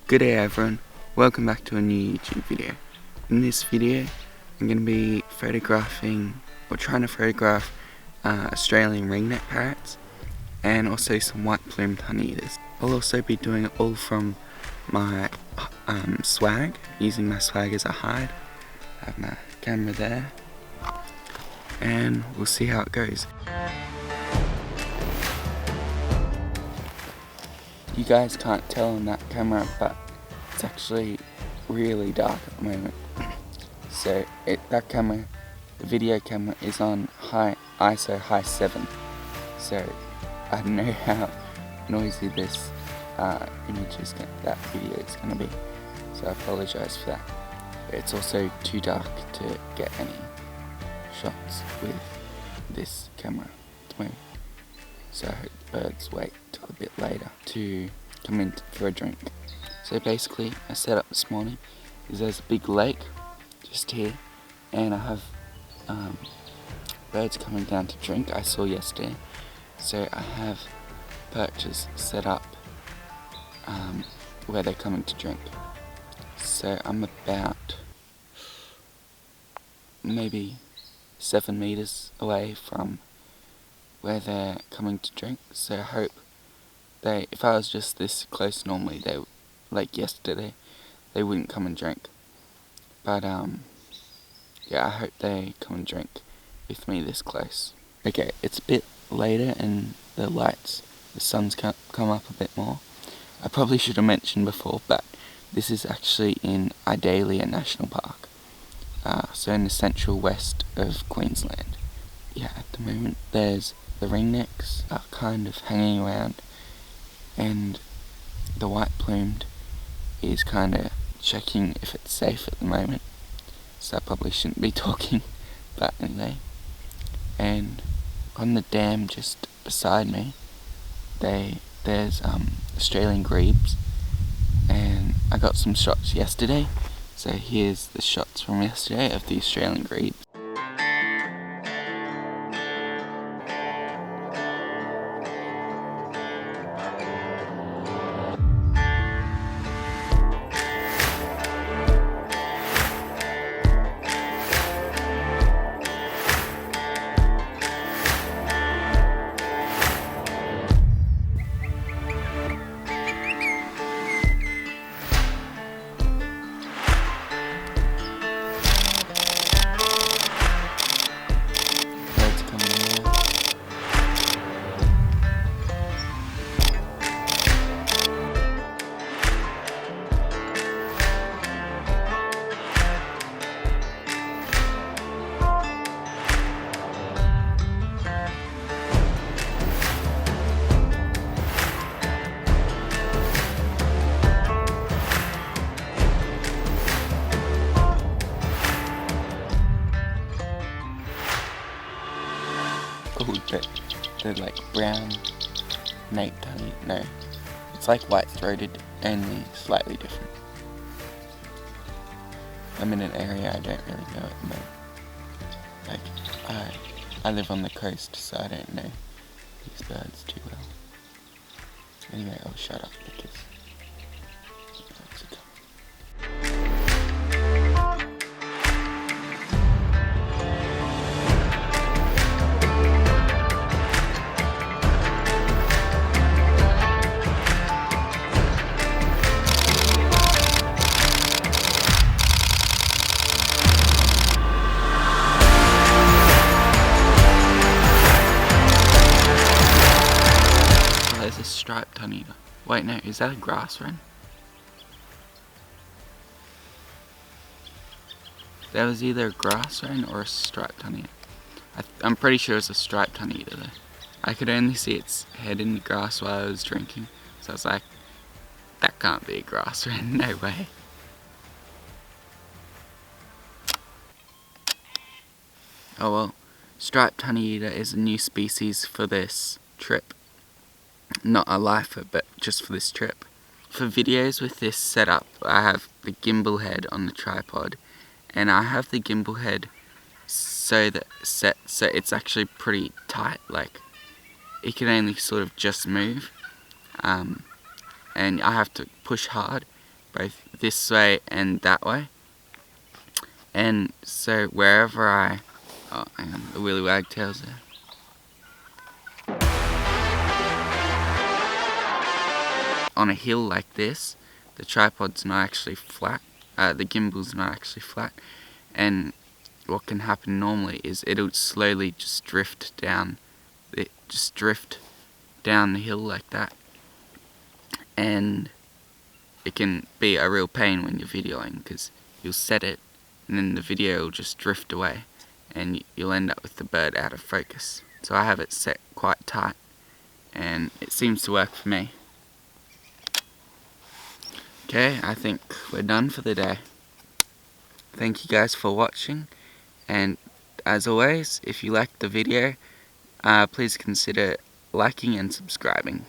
Good day everyone, welcome back to a new YouTube video. In this video I'm going to be photographing or trying to photograph Australian ringneck parrots and also some white plumed honeyeaters. I'll also be doing it all from my swag, using my swag as a hide. I have my camera there and we'll see how it goes. You guys can't tell on that camera, but it's actually really dark at the moment. So that camera, the video camera, is on ISO high 7. So I don't know how noisy this that video is going to be. So I apologise for that. But it's also too dark to get any shots with this camera at the moment. So I hope the birds wait till a bit later to come in for a drink. So basically, I set up this morning is there's a big lake just here, and I have birds coming down to drink. I saw yesterday, so I have perches set up where they're coming to drink. So I'm about maybe 7 meters away from where they're coming to drink, so I hope if I was just this close normally, like yesterday, they wouldn't come and drink. But yeah, I hope they come and drink with me this close. Okay, it's a bit later and the sun's come up a bit more. I probably should have mentioned before, but this is actually in Idalia National Park, so in the central west of Queensland. Yeah, at the moment there's the ringnecks are kind of hanging around, and the white plumed is kind of checking if it's safe at the moment, so I probably shouldn't be talking, but anyway. And on the dam just beside me, there's Australian grebes, and I got some shots yesterday, so here's the shots from yesterday of the Australian grebes. But they're like brown naped honey. No, it's like white-throated, only slightly different. I'm in an area I don't really know at the moment. Like, I live on the coast, so I don't know these birds too well. Anyway, I'll shut up because the birds are coming. Striped honeyeater. Wait, no, is that a grass wren? That was either a grass wren or a striped honeyeater. I'm pretty sure it's a striped honeyeater though. I could only see its head in the grass while I was drinking, so I was like, that can't be a grass wren, no way. Oh well, striped honeyeater is a new species for this trip. Not a lifer, but just for this trip. For videos with this setup, I have the gimbal head on the tripod, and I have the gimbal head so it's actually pretty tight, like it can only sort of just move, and I have to push hard both this way and that way. And so wherever oh, hang on, the willy wagtails there. On a hill like this, the tripod's not actually flat, the gimbal's not actually flat, and what can happen normally is it'll slowly just drift down the hill like that, and it can be a real pain when you're videoing, because you'll set it and then the video will just drift away and you'll end up with the bird out of focus. So I have it set quite tight and it seems to work for me. Okay, I think we're done for the day. Thank you guys for watching, and as always, if you liked the video, please consider liking and subscribing.